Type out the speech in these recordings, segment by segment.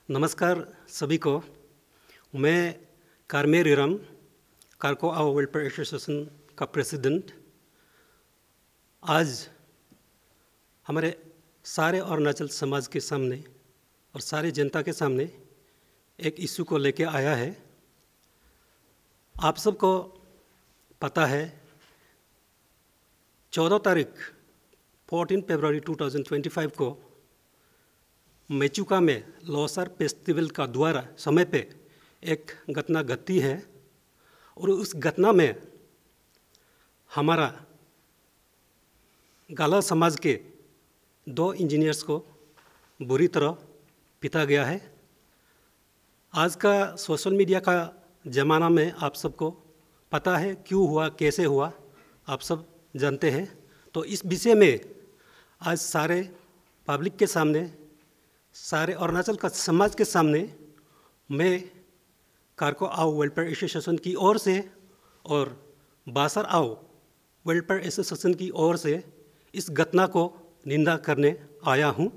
नमस्कार सभी को। मैं कार्मेरिरम कारको आओ वेलफेयर एसोसिएशन का प्रेसिडेंट आज हमारे सारे अरुणाचल समाज के सामने और सारे जनता के सामने एक इशू को लेके आया है। आप सबको पता है 14 तारीख 14 फरवरी 2025 को मेचुका में लोसार फेस्टिवल का द्वारा समय पे एक घटना घटी है और उस घटना में हमारा गाला समाज के 2 इंजीनियर्स को बुरी तरह पीटा गया है। आज का सोशल मीडिया का ज़माना में आप सबको पता है क्यों हुआ, कैसे हुआ, आप सब जानते हैं। तो इस विषय में आज सारे पब्लिक के सामने, सारे अरुणाचल का समाज के सामने मैं कारको आओ वेलफेयर एसोसिएशन की ओर से और बासर आओ वेलफेयर एसोसिएशन की ओर से इस घटना को निंदा करने आया हूं।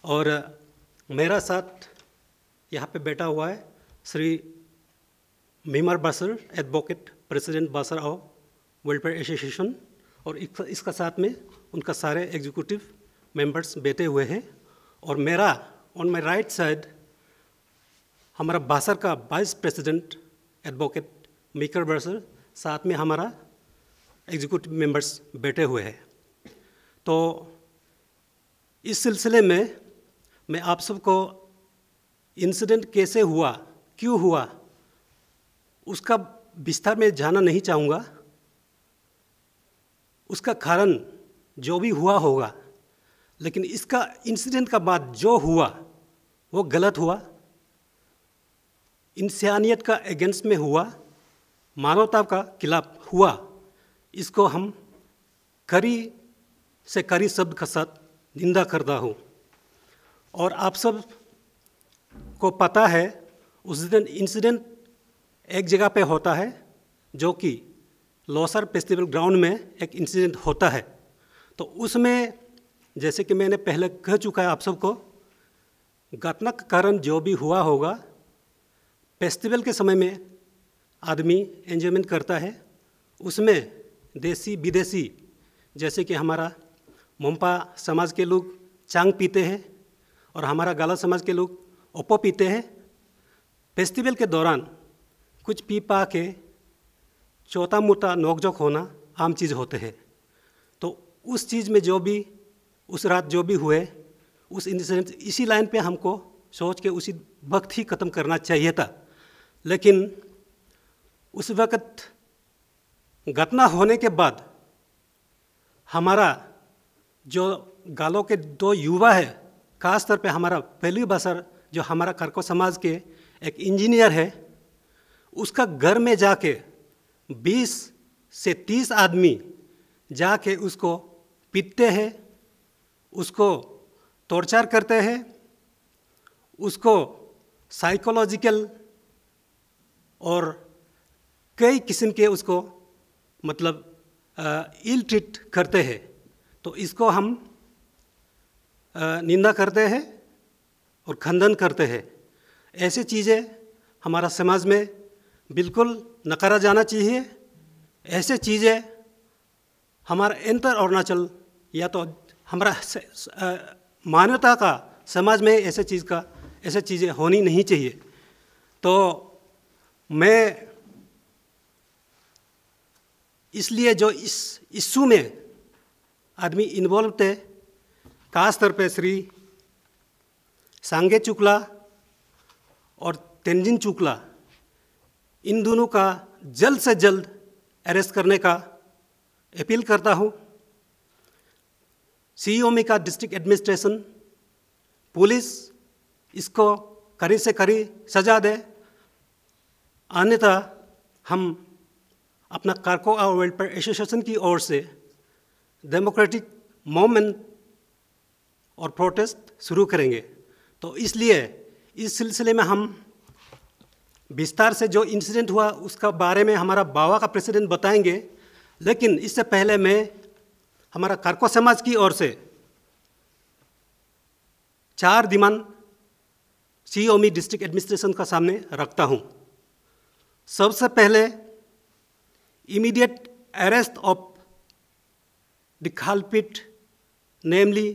और मेरा साथ यहाँ पे बैठा हुआ है श्री मीमर बासर, एडवोकेट प्रेसिडेंट बासर आओ वेलफेयर एसोसिएशन, और इसका साथ में उनका सारे एग्जीक्यूटिव मेंबर्स बैठे हुए हैं। और मेरा ऑन माय राइट साइड हमारा बासर का वाइस प्रेसिडेंट एडवोकेट मीकर बासर, साथ में हमारा एग्जीक्यूटिव मेंबर्स बैठे हुए हैं। तो इस सिलसिले में मैं आप सबको इंसिडेंट कैसे हुआ, क्यों हुआ, उसका विस्तार में जाना नहीं चाहूँगा। उसका कारण जो भी हुआ होगा, लेकिन इसका इंसिडेंट का बाद जो हुआ वो गलत हुआ, इंसानियत का अगेंस्ट में हुआ, मानवता का खिलाफ हुआ। इसको हम कड़ी से कड़ी शब्द के साथ निंदा करता हूँ। और आप सब को पता है उस दिन इंसिडेंट एक जगह पे होता है जो कि लोसार फेस्टिवल ग्राउंड में एक इंसिडेंट होता है। तो उसमें जैसे कि मैंने पहले कह चुका है आप सबको, घटना का कारण जो भी हुआ होगा, फेस्टिवल के समय में आदमी एंजॉयमेंट करता है, उसमें देसी विदेशी जैसे कि हमारा मोम्पा समाज के लोग चांग पीते हैं और हमारा गाला समाज के लोग ओप्पो पीते हैं। फेस्टिवल के दौरान कुछ पी पा के छोटा मोटा नोकझोंक होना आम चीज़ होते हैं। तो उस चीज़ में जो भी उस रात जो भी हुए, उस इंसिडेंट इसी लाइन पे हमको सोच के उसी वक्त ही ख़त्म करना चाहिए था। लेकिन उस वक्त घटना होने के बाद हमारा जो गालों के 2 युवा है, खास तौर पे हमारा पहली बासर जो हमारा कारको समाज के एक इंजीनियर है, उसका घर में जाके 20 से 30 आदमी जाके उसको पीटते हैं, उसको टॉर्चर करते हैं, उसको साइकोलॉजिकल और कई किस्म के उसको मतलब इल ट्रीट करते हैं। तो इसको हम निंदा करते हैं और खंडन करते हैं। ऐसी चीज़ें हमारा समाज में बिल्कुल नकारा जाना चाहिए। ऐसे चीज़ें हमारा एंटर अरुणाचल या तो हमारा मानवता का समाज में ऐसे चीज़ें होनी नहीं चाहिए। तो मैं इसलिए जो इस इशू में आदमी इन्वॉल्व थे, खास तौर पे श्री सांगे चुकला और तेंजिन चुकला, इन दोनों का जल्द से जल्द अरेस्ट करने का अपील करता हूँ। सीओमी का डिस्ट्रिक्ट एडमिनिस्ट्रेशन, पुलिस इसको कड़ी से कड़ी सजा दे, अन्यथा हम अपना कारको आओ वेलफेयर एसोसिएशन की ओर से डेमोक्रेटिक मूवमेंट और प्रोटेस्ट शुरू करेंगे। तो इसलिए इस सिलसिले में हम विस्तार से जो इंसिडेंट हुआ उसका बारे में हमारा बावा का प्रेसिडेंट बताएंगे। लेकिन इससे पहले मैं हमारा कारको समाज की ओर से 4 डिमांड सीओमी डिस्ट्रिक्ट एडमिनिस्ट्रेशन का सामने रखता हूँ। सबसे पहले immediate arrest of the culprit, namely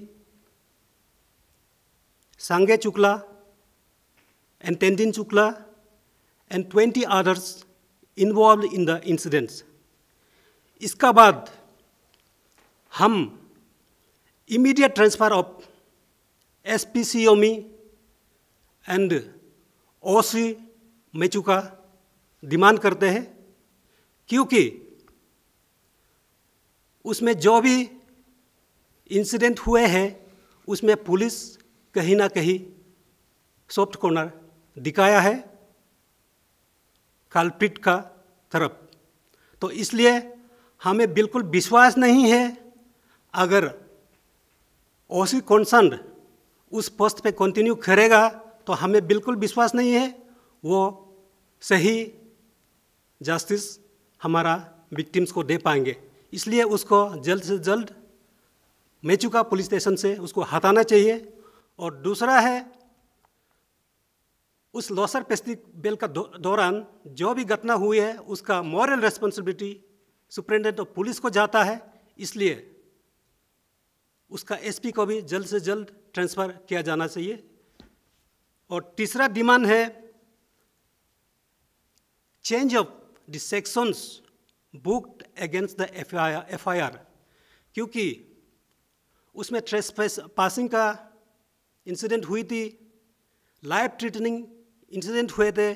Sange Chukla and Tenzin Chukla and 20 others involved in the incidents. इसका बाद हम immediate transfer of SP Siomi and OC Mechuka demand करते हैं, क्योंकि उसमें जो भी इंसिडेंट हुए हैं उसमें पुलिस कहीं ना कहीं सॉफ्ट कॉर्नर दिखाया है कल्प्रिट का तरफ। तो इसलिए हमें बिल्कुल विश्वास नहीं है, अगर ओसी कॉन्सर्न उस पोस्ट पे कंटिन्यू करेगा तो हमें बिल्कुल विश्वास नहीं है वो सही जस्टिस हमारा विक्टिम्स को दे पाएंगे। इसलिए उसको जल्द से जल्द मेचुका पुलिस स्टेशन से उसको हटाना चाहिए। और दूसरा है, उस लोसर फेस्टिवल का दौरान जो भी घटना हुई है उसका moral responsibility superintendent of police को जाता है, इसलिए उसका एसपी को भी जल्द से जल्द ट्रांसफ़र किया जाना चाहिए। और तीसरा डिमांड है change of the sections booked against the FIR, क्योंकि उसमें ट्रेसपैस पासिंग का इंसिडेंट हुई थी, लाइफ थ्रेटनिंग इंसिडेंट हुए थे,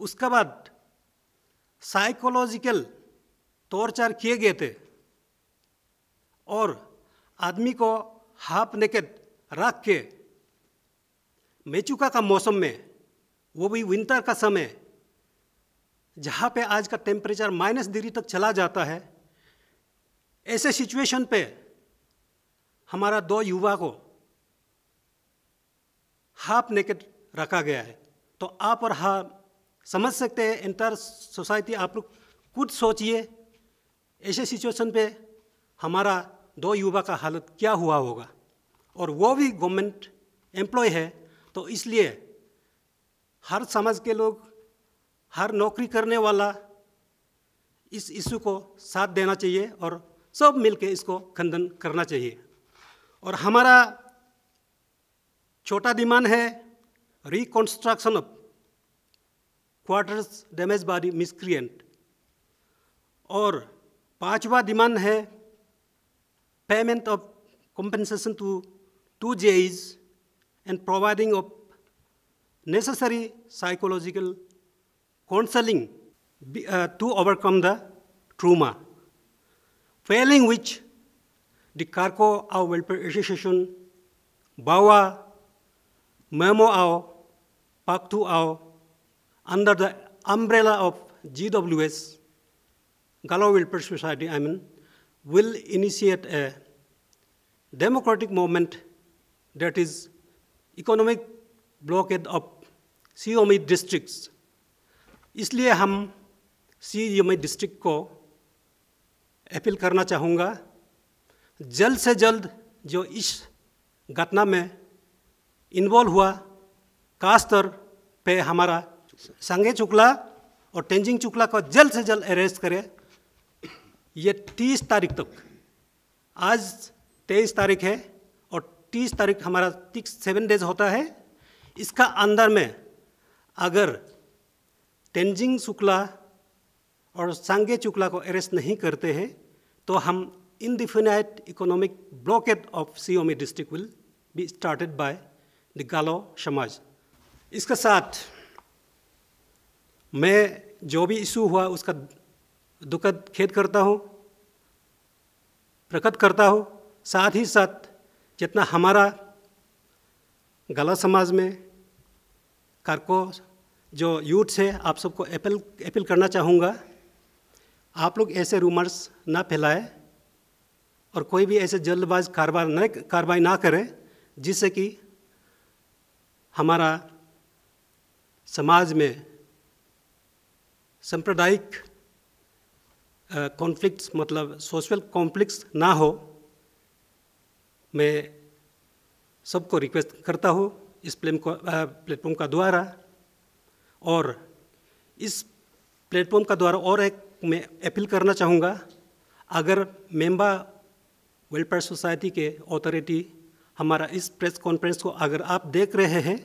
उसके बाद साइकोलॉजिकल टॉर्चर किए गए थे और आदमी को हाफ नेकेड रख के मेचुका का मौसम में, वो भी विंटर का समय, जहाँ पे आज का टेम्परेचर -डिग्री तक चला जाता है, ऐसे सिचुएशन पे हमारा 2 युवा को हाफ नेकेड रखा गया है। तो आप और हाँ समझ सकते हैं, एंटायर सोसाइटी आप लोग खुद सोचिए, ऐसे सिचुएशन पे हमारा 2 युवा का हालत क्या हुआ होगा, और वो भी गवर्नमेंट एम्प्लॉय है। तो इसलिए हर समाज के लोग, हर नौकरी करने वाला इस इशू को साथ देना चाहिए और सब मिलके इसको खंडन करना चाहिए। और हमारा छोटा डिमांड है reconstruction of quarters damage by the miscreant. और 5वां डिमांड है payment of compensation to 2 JAs and providing of necessary psychological counseling to overcome the trauma, failing which the Karko Ao Welfare Association, Bawa, Memo Ao, Paktu Ao, under the umbrella of GWS, Galo Welfare Society, will initiate a democratic movement that is economic blockade of सीओमी districts। इसलिए हम सीओमी district को appeal करना चाहूँगा, जल्द से जल्द जो इस घटना में इन्वॉल्व हुआ, खासतौर पे हमारा संगे चुकला और तेंजिंग चुकला को जल्द से जल्द अरेस्ट करे। ये 30 तारीख तक, आज 23 तारीख है और 30 तारीख हमारा 7 डेज होता है, इसका अंदर में अगर तेंजिंग शुक्ला और सांगे चुकला को अरेस्ट नहीं करते हैं तो हम इनडिफिनाइट इकोनॉमिक ब्लॉकेड ऑफ सीओमी district will be started by the Galo समाज। इसके साथ मैं जो भी इशू हुआ उसका दुखद खेद करता हूँ, प्रकट करता हूँ। साथ ही साथ जितना हमारा गला समाज में कारको जो यूथ्स है, आप सबको अपील करना चाहूँगा, आप लोग ऐसे रूमर्स ना फैलाएं और कोई भी ऐसे जल्दबाज कार्रवाई ना करें जिससे कि हमारा समाज में सांप्रदायिक कॉन्फ्लिक्ट्स, मतलब सोशल कॉन्फ्लिक्ट्स ना हो। मैं सबको रिक्वेस्ट करता हूँ इस प्लेटफॉर्म का द्वारा, और इस प्लेटफॉर्म का द्वारा और एक मैं अपील करना चाहूँगा, अगर मेंबर वेलफेयर सोसाइटी के अथॉरिटी हमारा इस प्रेस कॉन्फ्रेंस को अगर आप देख रहे हैं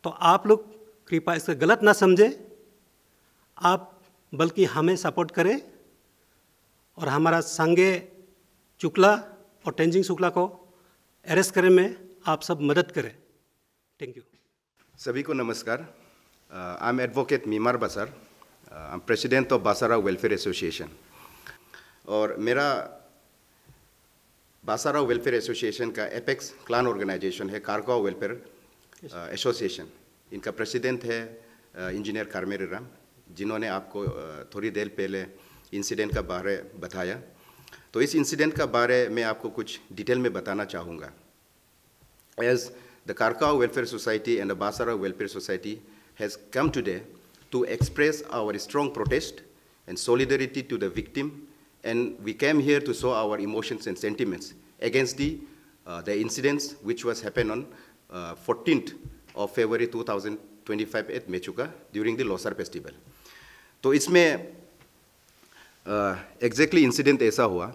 तो आप लोग कृपया इसका गलत ना समझें, आप बल्कि हमें सपोर्ट करें और हमारा सांगे शुक्ला और तेंजिंग शुक्ला को अरेस्ट करने में आप सब मदद करें। Thank you. सभी को नमस्कार। I am advocate Mimar Basar, I am president of Basara welfare association, और मेरा बासारा वेलफेयर एसोसिएशन का एपेक्स क्लान ऑर्गेनाइजेशन है कारगांव वेलफेयर एसोसिएशन। इनका प्रेसिडेंट है इंजीनियर कारमेरी राम, जिन्होंने आपको थोड़ी देर पहले इंसिडेंट का बारे बताया। तो इस इंसिडेंट का बारे में आपको कुछ डिटेल में बताना चाहूँगा। As the Kargaon welfare society and the Basara welfare society has come today to express our strong protest and solidarity to the victim, and we came here to show our emotions and sentiments against the incidents which was happened on 14th of February 2025 at Mechuka during the Losar festival. तो इसमें exactly incident ऐसा हुआ,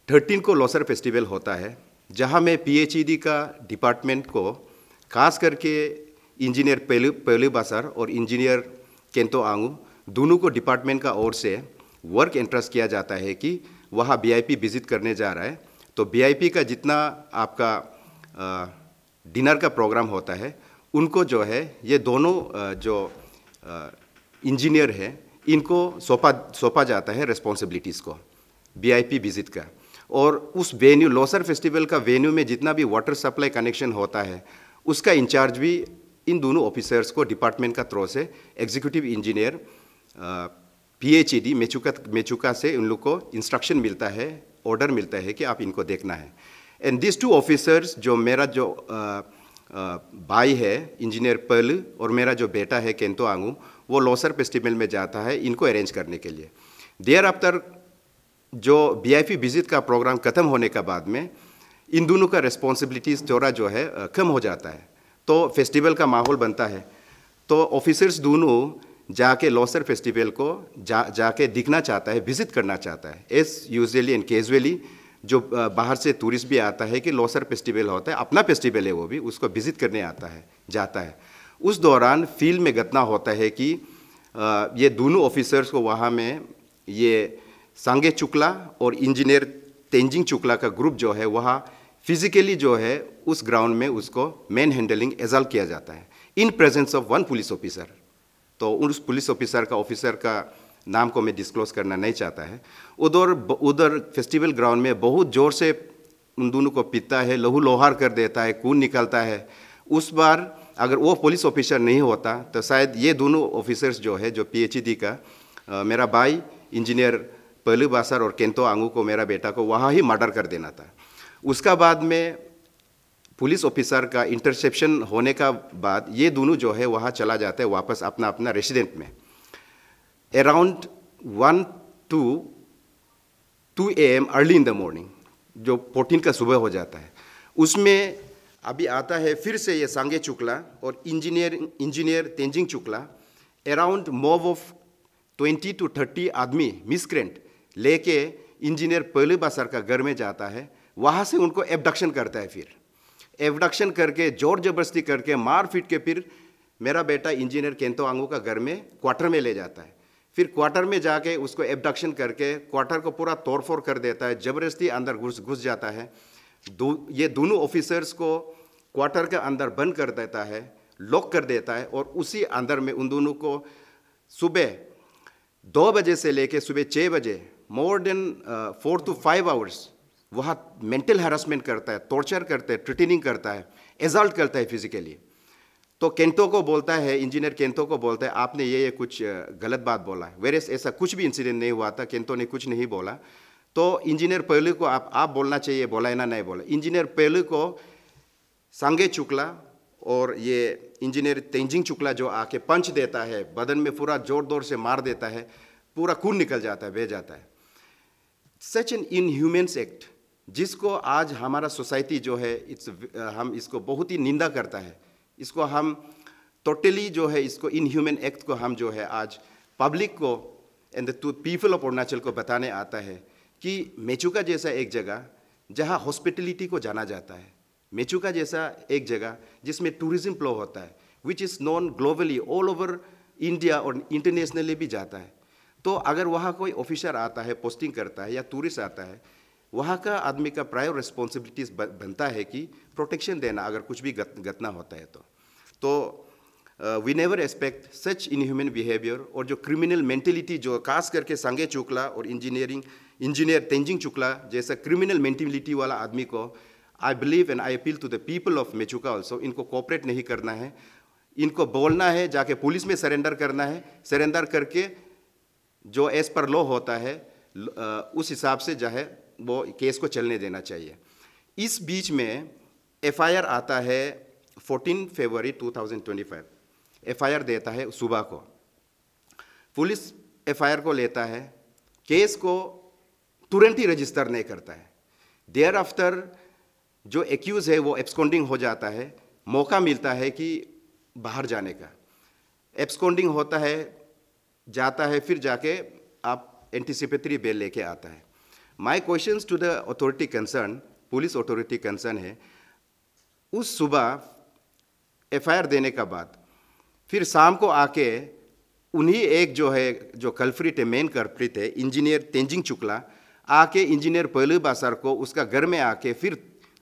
13 को Losar festival होता है, जहाँ में PhD का डिपार्टमेंट को खास करके इंजीनियर पहलू बासार और इंजीनियर केंतो आंगू दोनों को डिपार्टमेंट का ओर से वर्क इंटरेस्ट किया जाता है कि वहाँ VIP विजिट करने जा रहा है। तो VIP का जितना आपका डिनर का प्रोग्राम होता है, उनको जो है ये दोनों जो इंजीनियर है इनको सौंपा जाता है रिस्पॉन्सिबिलिटीज़ को VIP विजिट का। और उस वेन्यू लोसर फेस्टिवल का वेन्यू में जितना भी वाटर सप्लाई कनेक्शन होता है, उसका इंचार्ज भी इन दोनों ऑफिसर्स को डिपार्टमेंट का थ्रू से एग्जीक्यूटिव इंजीनियर PhD मेचुका से उन लोग को इंस्ट्रक्शन मिलता है, ऑर्डर मिलता है कि आप इनको देखना है। एंड दिस टू ऑफिसर्स, जो मेरा जो भाई है इंजीनियर पर्ल और मेरा जो बेटा है केंतो आंगू, वो लोसर फेस्टिवल में जाता है इनको अरेंज करने के लिए। देयर आफ्टर जो VIP विजिट का प्रोग्राम ख़त्म होने के बाद में इन दोनों का रिस्पॉन्सिबिलिटीज़ थोड़ा जो है कम हो जाता है, तो फेस्टिवल का माहौल बनता है। तो ऑफिसर्स दोनों जाके लोसर फेस्टिवल को जाके दिखना चाहता है, विजिट करना चाहता है। एज यूजुअली एंड कैजुअली जो बाहर से टूरिस्ट भी आता है कि लोसर फेस्टिवल होता है, अपना फेस्टिवल है, वो भी उसको विजिट करने आता है, जाता है। उस दौरान फील्ड में घटना होता है कि ये दोनों ऑफिसर्स को वहाँ में ये सांगे शुक्ला और इंजीनियर तेंजिंग शुक्ला का ग्रुप जो है वहाँ फिजिकली जो है उस ग्राउंड में उसको मैन हैंडलिंग एजल्ट किया जाता है in presence of one police officer. तो उस पुलिस ऑफिसर का नाम को मैं डिस्क्लोज करना नहीं चाहता है। उधर फेस्टिवल ग्राउंड में बहुत ज़ोर से उन दोनों को पीटता है, लहू लोहार कर देता है, खून निकलता है। उस बार अगर वो पुलिस ऑफिसर नहीं होता तो शायद ये दोनों ऑफिसर्स जो है, जो PhD का मेरा भाई इंजीनियर पहलू बासार और केंतो आंगू को, मेरा बेटा को वहाँ ही मर्डर कर देना था। उसका बाद में पुलिस ऑफिसर का इंटरसेप्शन होने का बाद ये दोनों जो है वहाँ चला जाता है वापस अपना अपना रेसिडेंट में। Around 1 to 2 AM early in the morning, जो 14 का सुबह हो जाता है, उसमें अभी आता है फिर से ये सांगे शुक्ला और engineer Tenzing Shukla around mob of 20 to 30 आदमी मिसक्रेंट लेके इंजीनियर पहले बासार का घर में जाता है। वहाँ से उनको एबडक्शन करता है, फिर एबडक्शन करके जोर जबरदस्ती करके मार पीट के फिर मेरा बेटा इंजीनियर केंतो आंगू का घर में क्वार्टर में ले जाता है। फिर क्वार्टर में जाके उसको एबडक्शन करके क्वार्टर को पूरा तोड़ फोड़ कर देता है, ज़बरदस्ती अंदर घुस जाता है। ये दोनों ऑफिसर्स को क्वार्टर के अंदर बंद कर देता है, लॉक कर देता है, और उसी अंदर में उन दोनों को सुबह 2 बजे से लेके सुबह 6 बजे मोर देन 4 to 5 आवर्स वहाँ मेंटल हैरेसमेंट करता है, टॉर्चर करता है, ट्रीटनिंग करता है, एजल्ट करता है फिजिकली। तो केंतो को बोलता है, इंजीनियर केंतो को बोलता है आपने ये कुछ गलत बात बोला है। वेरेस ऐसा कुछ भी इंसिडेंट नहीं हुआ था, केंतो ने कुछ नहीं बोला। तो इंजीनियर पहलू को आप बोलना चाहिए, बोला है ना, नहीं बोला। इंजीनियर पहलू को सांगे शुक्ला और ये इंजीनियर तेंजिंग शुक्ला जो आके पंच देता है, बदन में पूरा जोर से मार देता है, पूरा खून निकल जाता है, बह जाता है। सच एन इनह्यूमन एक्ट जिसको आज हमारा सोसाइटी जो है हम इसको बहुत ही निंदा करता है। इसको हम टोटली जो है इसको इनह्यूमन एक्ट को हम जो है आज पब्लिक को and the people of Arunachal को बताने आता है कि मेचुका जैसा एक जगह जहां हॉस्पिटलिटी को जाना जाता है, मेचुका जैसा एक जगह जिसमें टूरिज्म फ्लो होता है, which is known globally all over India और इंटरनेशनली भी जाता है। तो अगर वहाँ कोई ऑफिसर आता है, पोस्टिंग करता है या टूरिस्ट आता है, वहाँ का आदमी का प्रायर रिस्पॉन्सिबिलिटीज बनता है कि प्रोटेक्शन देना अगर कुछ भी घटना होता है तो we never expect such inhuman behaviour. और जो क्रिमिनल मेंटेलिटी जो खास करके सांगे चुकला और इंजीनियर तेंजिंग चुकला जैसा क्रिमिनल मेंटेलिटी वाला आदमी को I believe and I appeal to the people of Mechuka also, इनको कोऑपरेट नहीं करना है, इनको बोलना है, जाके पुलिस में सरेंडर करना है, सरेंडर करके जो एज पर लॉ होता है उस हिसाब से जो है वो केस को चलने देना चाहिए। इस बीच में एफआईआर आता है 14 फरवरी 2025, एफआईआर देता है सुबह को, पुलिस एफआईआर को लेता है, केस को तुरंत ही रजिस्टर नहीं करता है। देयर आफ्टर जो एक्यूज है वो एब्सकॉन्डिंग हो जाता है, मौका मिलता है कि बाहर जाने का, एब्सकॉन्डिंग होता है, जाता है, फिर जाके आप एंटीसिपेटरी बेल लेके आता है। My questions to the authority concern, police authority concern है, उस सुबह एफआईआर देने का बाद फिर शाम को आके उन्हीं एक जो है जो कल्प्रिट है, मेन कल्प्रिट है, इंजीनियर तेंजिंग चुकला आके इंजीनियर पहलू बासर को उसका घर में आके फिर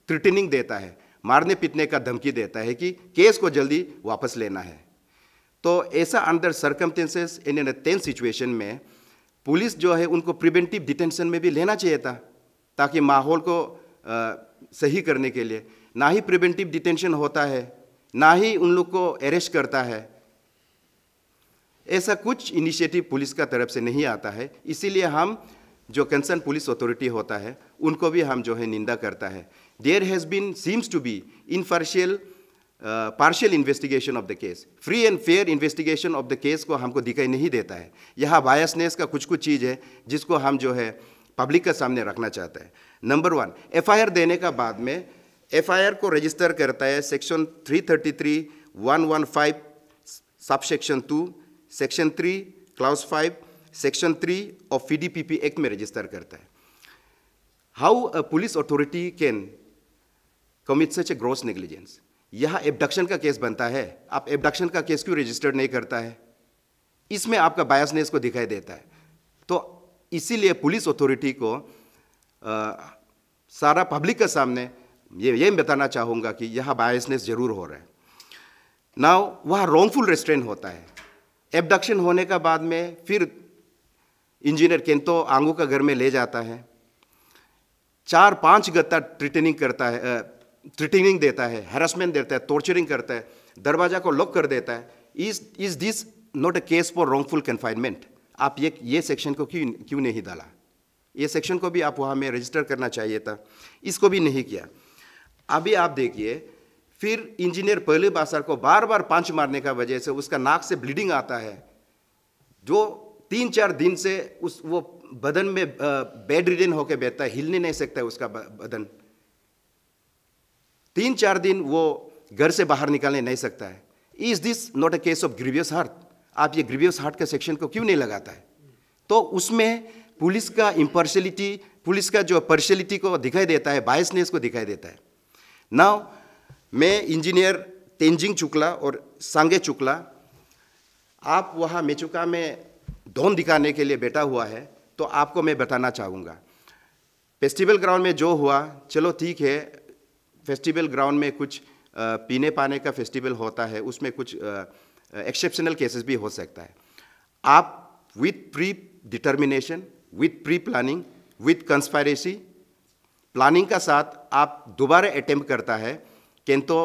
थ्रेटनिंग देता है, मारने पीटने का धमकी देता है कि केस को जल्दी वापस लेना है। तो ऐसा under circumstances in a tense situation में पुलिस जो है उनको प्रिवेंटिव डिटेंशन में भी लेना चाहिए था, ताकि माहौल को सही करने के लिए। ना ही प्रिवेंटिव डिटेंशन होता है, ना ही उन लोग को अरेस्ट करता है, ऐसा कुछ इनिशिएटिव पुलिस का तरफ से नहीं आता है। इसीलिए हम जो कंसर्न पुलिस अथॉरिटी होता है उनको भी हम जो है निंदा करता है। There has been seems to be partial investigation of the case, free and fair investigation of the case को हमको दिखाई नहीं देता है। यहाँ बायसनेस का कुछ चीज़ है जिसको हम जो है पब्लिक के सामने रखना चाहता है। नंबर 1, एफआईआर देने का बाद में एफआईआर को रजिस्टर करता है section 333(115) subsection 2, section 3 clause 5, section 3 of PDPP act में रजिस्टर करता है। How a police authority can commit such a gross negligence? यहाँ एबडक्शन का केस बनता है, आप एबडक्शन का केस क्यों रजिस्टर नहीं करता है? इसमें आपका बायसनेस को दिखाई देता है। तो इसीलिए पुलिस अथॉरिटी को सारा पब्लिक के सामने ये बताना चाहूँगा कि यहाँ बायसनेस जरूर हो रहा है। नाउ वहाँ रॉन्गफुल रेस्ट्रेंट होता है। एबडक्शन होने का बाद में फिर इंजीनियर केंतो आंगू का घर में ले जाता है, 4-5 गत्ता थ्रेटनिंग करता है, थ्रेटनिंग देता है, हैरेसमेंट देता है, टॉर्चरिंग करता है, दरवाजा को लॉक कर देता है। Is this not a case for wrongful confinement? आप ये सेक्शन को क्यों नहीं डाला? ये सेक्शन को भी आप वहाँ में रजिस्टर करना चाहिए था, इसको भी नहीं किया। अभी आप देखिए, फिर इंजीनियर पहले बासर को बार बार पंच मारने का वजह से उसका नाक से ब्लीडिंग आता है, जो 3-4 दिन से वो बदन में बेड रिडन होकर बैठता है, हिल नहीं सकता है उसका बदन। 3-4 दिन वो घर से बाहर निकलने नहीं सकता है। Is this not a case of grievous heart? आप ये ग्रीवियस हार्ट का सेक्शन को क्यों नहीं लगाता है? तो उसमें पुलिस का इम्पार्शियलिटी, पुलिस का जो पार्शियलिटी को दिखाई देता है, बायसनेस को दिखाई देता है। नाउ मैं इंजीनियर तेंजिंग चुकला और सांगे चुकला, आप वहाँ मेचुका में धौन दिखाने के लिए बैठा हुआ है, तो आपको मैं बताना चाहूँगा। फेस्टिवल ग्राउंड में जो हुआ, चलो ठीक है, फेस्टिवल ग्राउंड में कुछ पीने पाने का फेस्टिवल होता है, उसमें कुछ एक्सेप्शनल केसेस भी हो सकता है। आप with predetermination, with preplanning, with conspiracy, planning का साथ आप दोबारा अटेम्प्ट करता है केंतो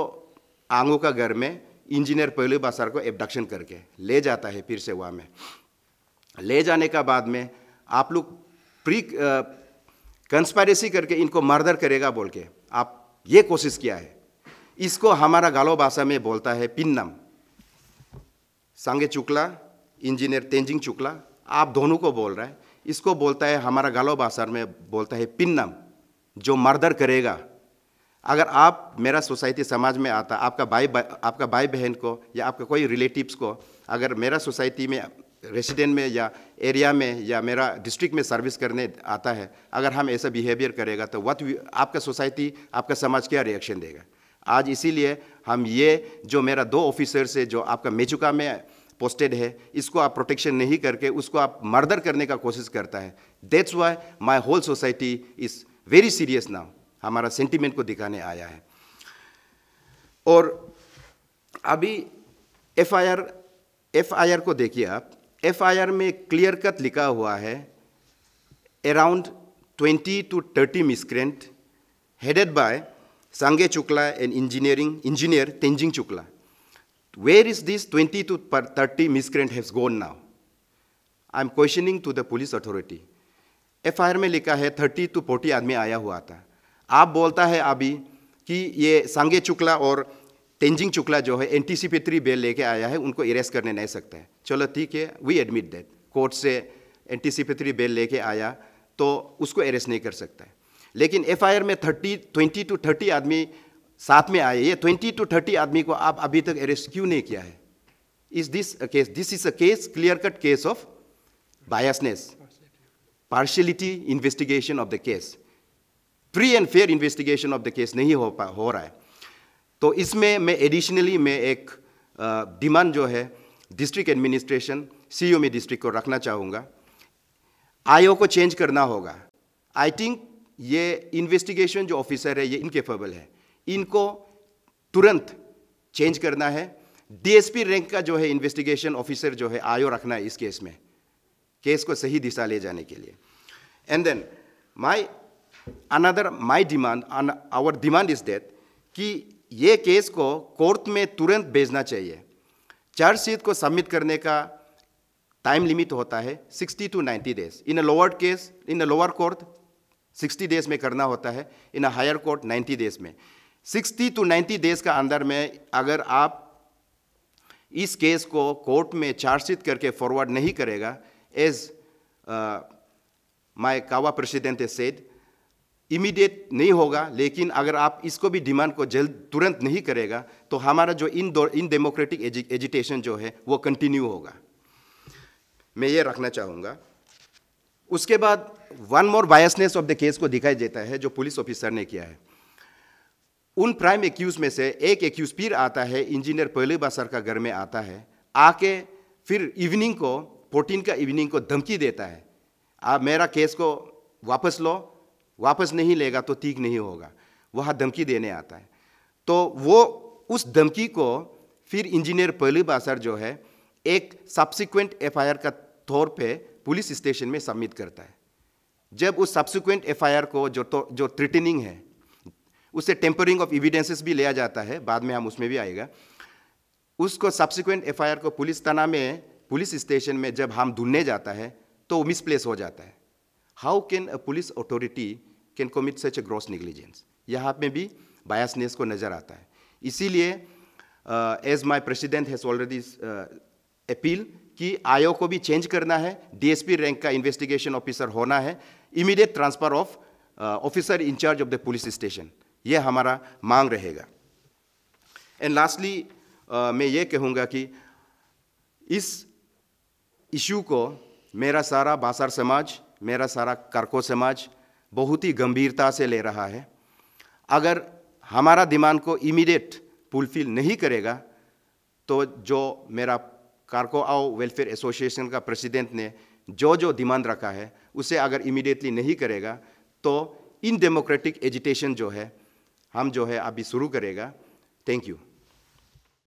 आंगू का घर में इंजीनियर पहले बासर को एबडक्शन करके ले जाता है। फिर से वहाँ में ले जाने का बाद में आप लोग प्री कंस्पायरेसी करके इनको मर्डर करेगा बोल के आप ये कोशिश किया है। इसको हमारा गालो भाषा में बोलता है पिन्नम। सांगे चुकला, इंजीनियर तेंजिंग चुकला, आप दोनों को बोल रहा है, इसको बोलता है हमारा गालो भाषा में बोलता है पिन्नम। जो मर्डर करेगा, अगर आप मेरा सोसाइटी समाज में आता, आपका भाई बहन को या आपका कोई रिलेटिव्स को अगर मेरा सोसाइटी में रेसिडेंट में या एरिया में या मेरा डिस्ट्रिक्ट में सर्विस करने आता है, अगर हम ऐसा बिहेवियर करेगा तो आपका सोसाइटी, आपका समाज क्या रिएक्शन देगा। आज इसीलिए हम ये जो मेरा 2 ऑफिसर से जो आपका मेचुका में पोस्टेड है, इसको आप प्रोटेक्शन नहीं करके उसको आप मर्डर करने का कोशिश करता है। That's why my whole society is very serious now. हमारा सेंटिमेंट को दिखाने आया है। और अभी एफआईआर को देखिए आप, एफआईआर में क्लियर कट लिखा हुआ है अराउंड 20 to 30 मिसक्रेंट हेडेड बाय सांगे चुकला एंड इंजीनियर तेंजिंग चुकला। Where is this 20 to 30 miscreant has gone now? I'm questioning to the police authority. FIR में लिखा है 30 to 40 आदमी आया हुआ था। आप बोलता है अभी कि ये सांगे चुकला और तेंजिंग चुकला जो है एंटीसिपेटरी बेल लेके आया है, उनको अरेस्ट करने नहीं सकता है। चलो ठीक है, वी एडमिट दैट, कोर्ट से एंटीसिपेटरी बेल लेके आया तो उसको अरेस्ट नहीं कर सकता है। लेकिन एफआईआर में 20 to 30 आदमी साथ में आए, ये 20 to 30 आदमी को आप अभी तक अरेस्ट क्यों नहीं किया है? Is this a case? This is a case, clear cut case of biasness, partiality investigation of the case. Free and fair investigation of the case नहीं हो रहा है। तो इसमें मैं एडिशनली एक डिमांड जो है डिस्ट्रिक्ट एडमिनिस्ट्रेशन, सीओमी डिस्ट्रिक्ट को रखना चाहूँगा। आईओ को चेंज करना होगा। आई थिंक ये इन्वेस्टिगेशन जो ऑफिसर है ये इनकेपेबल है, इनको तुरंत चेंज करना है। डीएसपी रैंक का जो है इन्वेस्टिगेशन ऑफिसर जो है आईओ रखना है इस केस में, केस को सही दिशा ले जाने के लिए। And then our demand is that कि ये केस को कोर्ट में तुरंत भेजना चाहिए। चार्जशीट को सबमिट करने का टाइम लिमिट होता है 60 to 90 days। In a lower court 60 days में करना होता है, इन अ हायर कोर्ट 90 days में। 60 to 90 days का अंदर में अगर आप इस केस को कोर्ट में चार्जशीट करके फॉरवर्ड नहीं करेगा, एज माय कावा प्रेसिडेंट हैज सेड, इमीडिएट नहीं होगा। लेकिन अगर आप इसको भी डिमांड को तुरंत नहीं करेगा तो हमारा जो इन डेमोक्रेटिक एजिटेशन जो है वो कंटिन्यू होगा। मैं ये रखना चाहूँगा। उसके बाद one more biasness of the case को दिखाई देता है जो पुलिस ऑफिसर ने किया है। उन प्राइम एक्यूज में से एक एक्यूज फिर आता है, इंजीनियर पहले बासर का घर में आता है, आके फिर इवनिंग को 14 का इवनिंग को धमकी देता है, आप मेरा केस को वापस लो, वापस नहीं लेगा तो ठीक नहीं होगा। वहाँ धमकी देने आता है। तो वो उस धमकी को फिर इंजीनियर पहले बासर जो है एक सब्सिक्वेंट एफआईआर का तौर पे पुलिस स्टेशन में सबमिट करता है। जब उस सब्सिक्वेंट एफआईआर को जो थ्रेटनिंग है उससे टेम्परिंग ऑफ एविडेंसेस भी लिया जाता है, बाद में हम उसमें भी आएगा। उसको सब्सिक्वेंट एफआईआर को पुलिस थाना में, पुलिस स्टेशन में जब हम ढूंढने जाता है तो मिसप्लेस हो जाता है। How can a police authority can commit such a gross negligence? यहाँ पे भी बायसनेस को नज़र आता है। इसीलिए as my president has already appeal कि आईओ को भी चेंज करना है, डीएसपी रैंक का इन्वेस्टिगेशन ऑफिसर होना है, immediate transfer of officer incharge of the police station, ये हमारा मांग रहेगा। एंड लास्टली मैं ये कहूँगा कि इस इशू को मेरा सारा बासर समाज, मेरा सारा कारको समाज बहुत ही गंभीरता से ले रहा है। अगर हमारा डिमांड को इमीडिएट फुलफिल नहीं करेगा तो जो मेरा कारको आओ वेलफेयर एसोसिएशन का प्रेसिडेंट ने जो डिमांड रखा है उसे अगर इमीडिएटली नहीं करेगा तो इन डेमोक्रेटिक एजिटेशन जो है हम जो है अभी शुरू करेगा। Thank you.